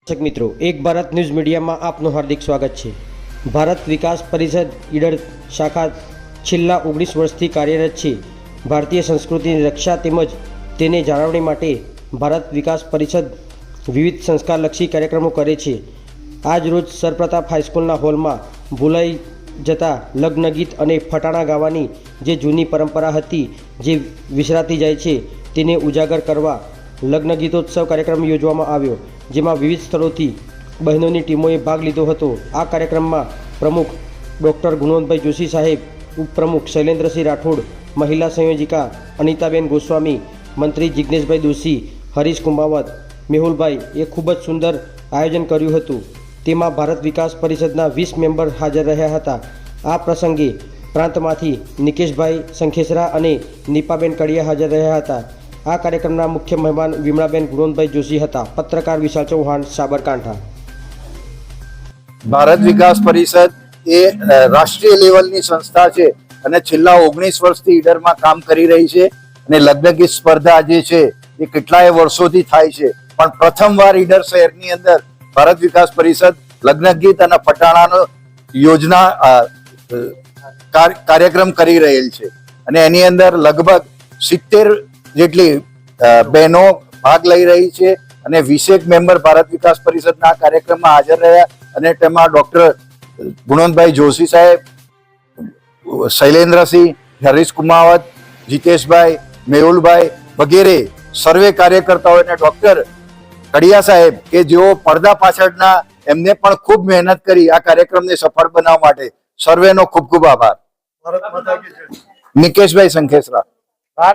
દર્શક મિત્રો, એક ભારત ન્યૂઝ મીડિયામાં આપનું હાર્દિક સ્વાગત છે। ભારત વિકાસ પરિષદ ઈડર શાખા છેલ્લા 19 વર્ષથી કાર્યરત છે। ભારતીય સંસ્કૃતિની રક્ષા તેમજ તેને જાળવણી માટે ભારત વિકાસ પરિષદ વિવિધ સંસ્કારલક્ષી કાર્યક્રમો કરે છે। આજ રોજ સરપ્રતાપ હાઈસ્કૂલના હોલમાં ભૂલાઈ જતા લગ્ન ગીત અને ફટાણા ગાવાની જે જૂની પરંપરા હતી, જે વિસરાતી જાય છે, તેને ઉજાગર કરવા લગ્ન ગીતોત્સવ કાર્યક્રમ યોજવામાં આવ્યો, જેમાં વિવિધ સ્થળોથી બહેનોની ટીમોએ ભાગ લીધો હતો। આ કાર્યક્રમમાં પ્રમુખ ડૉક્ટર ગુણવંતભાઈ જોશી સાહેબ, ઉપપ્રમુખ શૈલેન્દ્રસિંહ રાઠોડ, મહિલા સંયોજિકા અનિતાબેન ગોસ્વામી, મંત્રી જિજ્ઞેશભાઈ દોશી, હરીશ કુંભાવત, મેહુલભાઈ એ ખૂબ જ સુંદર આયોજન કર્યું હતું। તેમાં ભારત વિકાસ પરિષદના 20 મેમ્બર હાજર રહ્યા હતા। આ પ્રસંગે પ્રાંતમાંથી નિકેશભાઈ સંખેસરા અને નીપાબેન કડિયા હાજર રહ્યા હતા। આ કાર્યક્રમના મુખ્ય મહેમાન વિમળાબેન ગુણવંતભાઈ જોશી હતા। પત્રકાર વિશાલ ચૌહાણ, સાબરકાંઠા। ભારત વિકાસ પરિષદ એ રાષ્ટ્રીય લેવલની સંસ્થા છે અને છેલ્લા 19 વર્ષથી ઈડરમાં કામ કરી રહી છે અને લગ્ન ગીત સ્પર્ધા જે છે એ કેટલાય વર્ષોથી થાય છે, પણ પ્રથમવાર ઈડર શહેરની અંદર ભારત વિકાસ પરિષદ લગ્ન ગીત અને ફટાણાનો યોજના કાર્યક્રમ કરી રહેલ છે અને એની અંદર લગભગ 70 જેટલી બહેનો ભાગ લઈ રહી છે અને 20 મેમ્બર ભારત વિકાસ પરિષદના કાર્યક્રમમાં હાજર રહ્યા અને તેમાં ડોક્ટર ગુણવંતભાઈ જોશી સાહેબ, શૈલેન્દ્રસિંહ, હરીશ કુમાવત, જીતેશભાઈ, મેહુલભાઈ વગેરે સર્વે કાર્યકર્તાઓ અને ડોક્ટર કડિયા સાહેબ કે જેઓ પડદા પાછળના એમને પણ ખૂબ મહેનત કરી આ કાર્યક્રમને સફળ બનાવવા માટે સર્વેનો ખૂબ ખૂબ આભાર। નિકેશભાઈ સંખેસરા।